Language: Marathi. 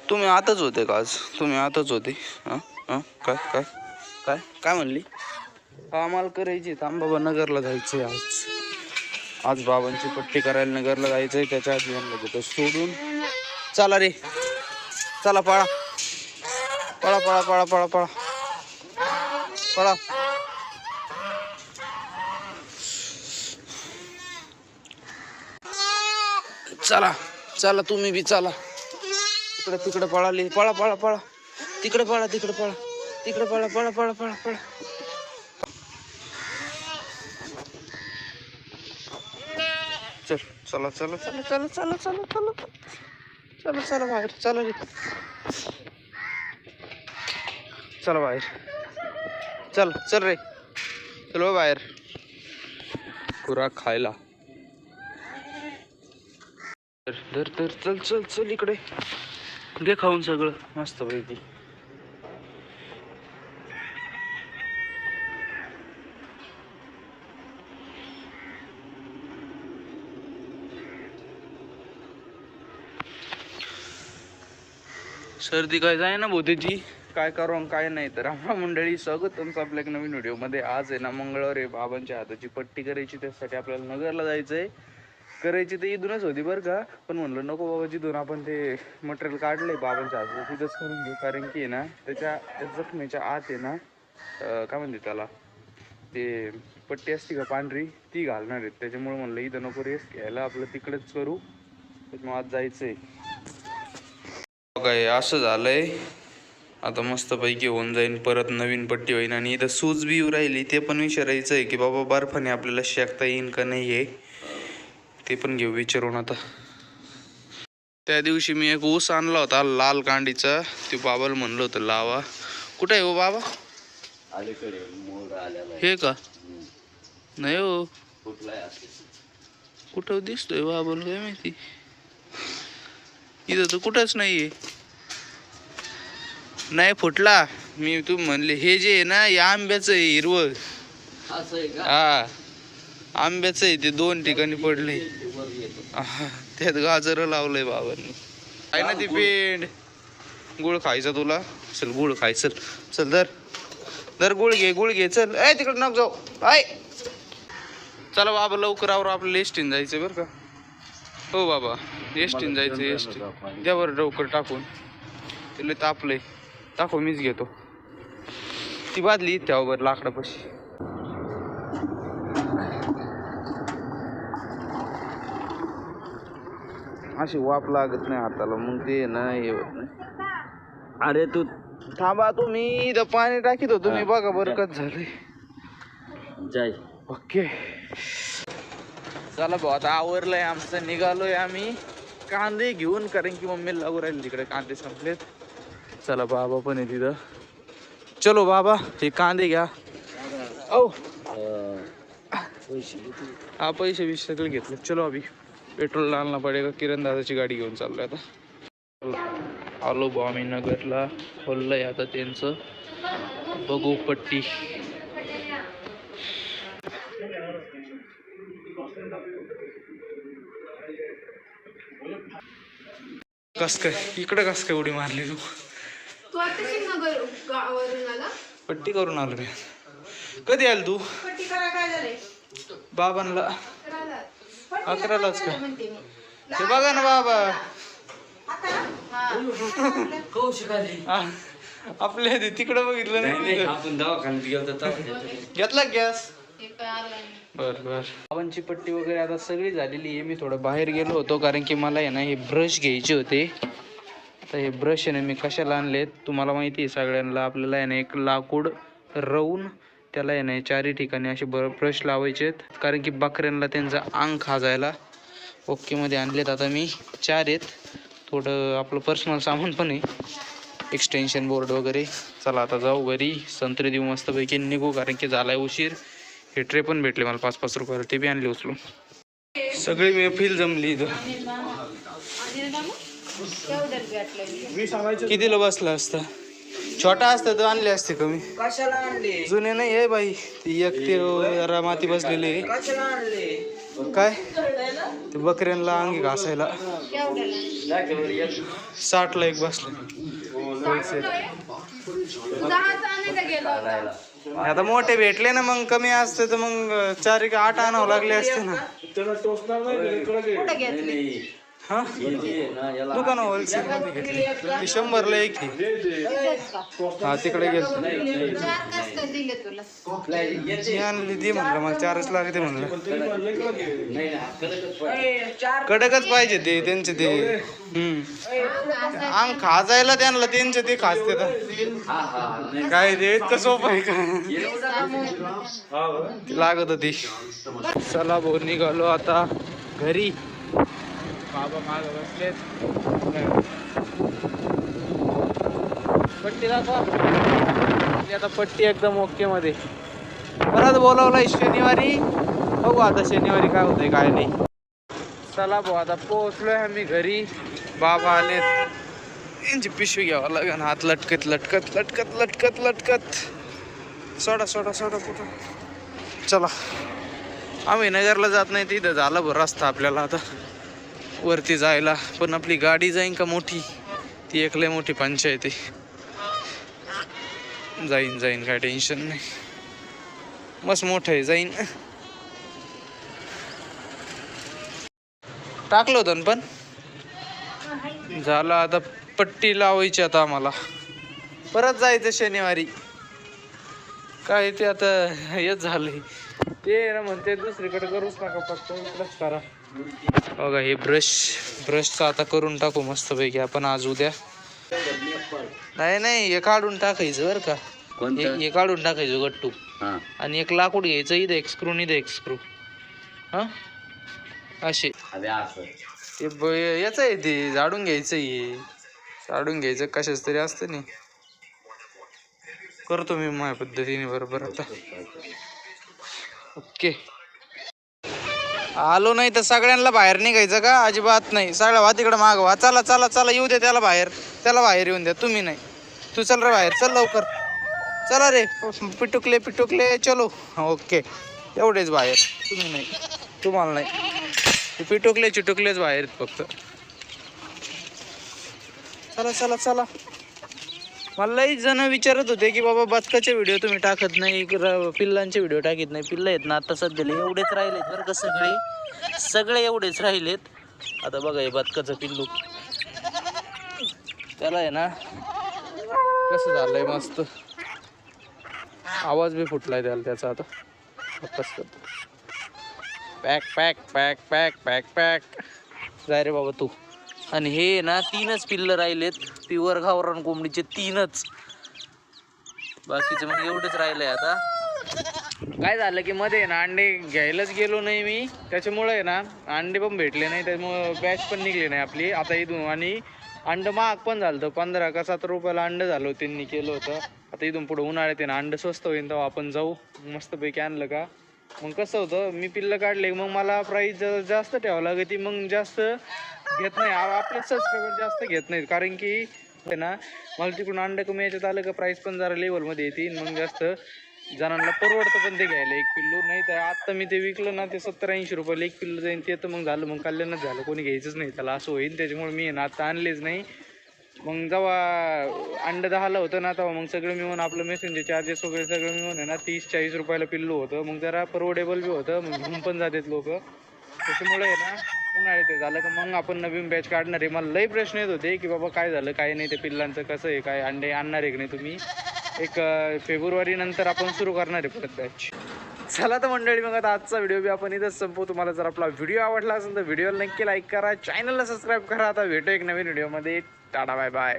तुम्ही आताच होते का आज? तुम्ही आताच होते? हां हां काय काय काय काय म्हणली? हा मला करायची थांब बाबा, नगरला जायचंय आज. आज बाबांची पट्टी करायला नगरला जायचंय. त्याच्या आधी म्हणलं होतं सोडून. चला रे, चला पळा पळा पळा पळा पळा पळा पळा. चला चला तुम्ही बी चला. तिकडे तिकडे पळाली. पळा पळा पळा. तिकडे पळा तिकडे पळा तिकडे पळा पळा पळा पळा पळा. चल चला चला चला चला चला चला चला चला चला बाहेर. चला रे, चला बाहेर. चल चल रे, चल बाहेर खुराक खायला. धर धर चल चल चल इकडे घे खाऊन सगळं मस्त पैकी. सर्दी काय जाय ना भोतेची, काय करू काय नाही. तर आम्हा मंडळी स्वागत तुमचं आपल्या एक नवीन व्हिडिओमध्ये. आज आहे ना मंगळवार आहे, बाबांच्या हाताची पट्टी करायची. त्यासाठी आपल्याला नगरला जायचंय. करायची तर इथूनच होती बरं का, पण म्हणलं नको बाबा, जिथून आपण ते मटेरियल काढलंय बाबांच्या हातात तिथंच करून घेऊ. कारण की आहे ना त्या जखमेच्या आत आहे ना काय म्हणते त्याला, ते पट्टी असते का पांढरी ती घालणार आहेत. त्याच्यामुळे म्हणलं इथं नको रेस्ट घ्यायला, आपलं तिकडेच करू. त्याच्यामुळे आज जायचंय. काय असं झालंय आता, मस्तपैकी होऊन जाईन. परत नवीन पट्टी होईन. आणि इथं सूज बी राहिली, ते पण विचारायचं आहे की बाबा बर्फाने आपल्याला शेकता येईन का नाही आहे, ते पण घेऊ विचारून. आता त्या दिवशी मी एक ऊस आणला होता लाल कांडीचा, ते बाबाला म्हणलं होतं लावा. कुठे आहे हो बाबा? हे का नाही हो, कुठं दिसतोय बाबाला काय माहिती. इथं तर कुठंच नाहीये. नाही फुटला. मी तू म्हणले हे जे आहे ना, या आंब्याचं आहे हिरवं. हा आंब्याचं आहे ते, 2 ठिकाणी पडले. त्यात गाजर लावलंय बाबांनी. आहे ना ती पेंड. गुळ खायचा तुला? चल गुळ खाय. चल चल धर धर गुळ घे गुळ घे. चल ए तिकडे नको जाऊ. आय चला बाबा लवकर आवर, आपल्याला एसटीन जायचं बरं का. हो बाबा एसटीन जायचं. एसटी द्या बरं लवकर टाकून. तिला तापलंय. टाकू मीच घेतो. ती बादली त्यावर लाकडापाशी. अशी वाप लागत नाही हाताला, मग ते ना हे होत नाही. अरे तू थांबा, तुम्ही इथं पाणी टाकीत होतो मी बघा बरं कच झालंय. जाय ओके. चला भाऊ आता आवरलंय आमचं, निघालोय आम्ही कांदे घेऊन. कारण की मम्मीला लागू राहिले तिकडे, कांदे संपलेत. चला बाबा पण आहे तिथं. चलो बाबा हे कांदे घ्या. ओ हा पैसे बिशे सगळे घेतले. चलो अभि पेट्रोल डालना पडेगा. किरण दादाची गाडी घेऊन चाललोय आता. आलो बा आम्ही नगरला. खोललंय आता त्यांचं, बघू पट्टी. कस काय इकडे कस काय उडी मारली तू? पट्टी करून आलो मी. कधी आल तू? बाबांना 11लाच का? ते बघा ना बाबा आपल्या तिकडे बघितलं नाही. आपण दवाखान्यात घेतला गॅस. बर बर. बाबांची पट्टी वगैरे आता सगळी झालेली आहे. मी थोडं बाहेर गेलो होतो कारण की मला आहे ना हे ब्रश घ्यायचे होते. आता हे ब्रश आहे ना मी कशाला आणलेत तुम्हाला माहिती आहे सगळ्यांना. आपल्याला आहे ना एक लाकूड रवून त्याला आहे ना 4 ठिकाणी असे ब्रश लावायचे आहेत. कारण की बकऱ्यांना त्यांचं अंग खाजायला. ओके मध्ये आणलेत आता मी 4 आहेत. थोडं आपलं पर्सनल सामान पण आहे, एक्सटेन्शन बोर्ड वगैरे. चला आता जाऊ घरी, संत्री देऊ मस्तपैकी निघू कारण की झालाय उशीर. हे ट्रे पण भेटले मला 5-5 रुपयाला, ते बी आणले उचलून. सगळी महफिल जमली इथं. कितीला बसला असता? छोटा असता तर आणले असते कमी. कशाला आणले? जुने नाही आहे बाई, ती एक ते जरा माती बसलेली. कशाला आणले? काय ते बकऱ्यांना अंगी घासायला 60ला एक बसलं. आता मोठे भेटले ना मग कमी असते तर मग 4 का 8 आणावं लागले असते ना. हा दुकान होलसेल मध्ये घेतले ते 100ला एक. हा तिकडे गेलो आणली ती म्हणलं मग 4च लागते म्हणलं. कडकच पाहिजे ते त्यांचे ते. अंग खाजायला त्यांना त्यांचे ते खासते काय ते इतकं सोपं आहे का लागत होती. चला भाऊ निघालो आता घरी. बाबा माग बसलेत. पट्टी दाखवा. आता पट्टी एकदम ओके मध्ये. परत बोलावलंय शनिवारी. बघू आता शनिवारी काय होतंय काय नाही. चला भाऊ आता पोहोचलोय आम्ही घरी. बाबा आलेत. यांची पिशवी घ्यावं लागेल. हात लटकत लटकत लटकत लटकत लटकत. सोडा सोडा सोडा कुठं. चला आम्ही नगरला जात नाही तिथं झालं बरं रस्ता आपल्याला आता वरती जायला. पण आपली गाडी जाईन का मोठी ती एक लय मोठी पंचायत आहे. जाईन जाईन काय टेन्शन नाही. मस्त मोठं आहे जाईन. टाकलं होतं पण झालं. आता पट्टी लावायची आता आम्हाला. परत जायचं शनिवारी. काय ते आता हेच झालंय ते ना म्हणते दुसरीकडे करूच नका फक्त इकडंच करा. बघा हे ब्रशचं आता करून टाकू मस्त पैकी आपण आज उद्या. नाही हे काढून टाकायचं बरं का. हे काढून टाकायचं गट्टू. आणि एक लाकूड घ्यायचं. इथं एक स्क्रू इथं एक स्क्रू. हा असे ते याच आहे ते झाडून घ्यायचं. हे झाडून घ्यायचं कशाच तरी असतं नाही. करतो मी माझ्या पद्धतीने बरोबर. आता ओके आलो नाही तर सगळ्यांना बाहेर निघायचं का. अजिबात नाही. सगळ्या वा तिकडे मागवा. चला चला चला येऊ दे त्याला बाहेर. त्याला बाहेर येऊन द्या. तुम्ही नाही. तू चल रे बाहेर. चल लवकर. चला रे पिटुकले पिटुकले चलो. ओके एवढेच बाहेर. तुम्ही नाही. तुम्हाला नाही. पिटुकले चिटुकलेच बाहेर फक्त. चला चला चला. मला लई जण विचारत होते की बाबा बदकाचे व्हिडिओ तुम्ही टाकत नाही पिल्लांचे व्हिडिओ टाकत नाही. पिल्लं आहेत ना आता सध्याला एवढेच राहिलेत बरं का. सगळे एवढेच राहिलेत. आता बघा हे बदकाचं पिल्लू त्याला आहे ना कसं झालंय मस्त. आवाज बी फुटलाय त्याचा. आता कसं pack pack pack pack pack pack जाय रे बाबा तू. आणि हे ना 3च पिल्लं राहिलेत. प्युअर गावरान कोंबडीचे 3च. बाकीचे मग एवढेच राहिलंय. आता काय झालं की मध्ये ना अंडे घ्यायलाच गेलो नाही मी. त्याच्यामुळे आहे ना अंडे पण भेटले नाही. त्यामुळे बॅच पण निघली नाही आपली आता इथून. आणि अंड महाग पण झालं होतं. 15 का 17 रुपयाला अंड झालं त्यांनी केलं होतं. आता इथून पुढे उन्हाळ्यात आहे ना अंड स्वस्त होईल तेव्हा आपण जाऊ. मस्तपैकी आणलं का मग कसं होतं मी पिल्लं काढले मग मला प्राईस जास्त ठेवावं लागते. मग जास्त घेत नाही. आपले सबस्क्रायबर जास्त घेत नाहीत. कारण की आहे ना मला तिकडून अंडे कमी याच्यात आलं का प्राईस पण जरा लेवलमध्ये येतील. मग जास्त जणांना परवडतं पण ते घ्यायला एक पिल्लू. नाही तर आत्ता मी ते विकलं ना ते 70-80 रुपयाला एक पिल्लू जाईन. ते तर मग झालं मग कल्याणच झालं. कोणी घ्यायचंच नाही त्याला असं होईल. त्याच्यामुळे मी ना आता आणलेच नाही. मग जेव्हा अंडं 10ला होतं ना तेव्हा मग सगळं मिळून आपलं मेसेंजर चार्जेस वगैरे सगळं मिळून आहे ना 30-40 रुपयाला पिल्लू होतं. मग जरा परवडेबल बी होतं. मग घेऊन पण जातात लोक. त्याच्यामुळे आहे ना उन्हाळ्यात ते झालं का मग आपण नवीन बॅच काढणार आहे. मला लई प्रश्न येत होते की बाबा काय झालं काय नाही. ते पिल्लांचं कसं आहे काय अंडे आणणार आहे की नाही तुम्ही. एक फेब्रुवारी नंतर आपण सुरू करणार आहे परत बॅच. चला तर मंडळी मग आता आजचा व्हिडिओ बी आपण इथंच संपवू. तुम्हाला जर आपला व्हिडिओ आवडला असेल तर व्हिडिओला नक्की लाईक करा. चॅनलला सबस्क्राईब करा. आता भेटू एक नवीन व्हिडिओमध्ये. Tata bye bye.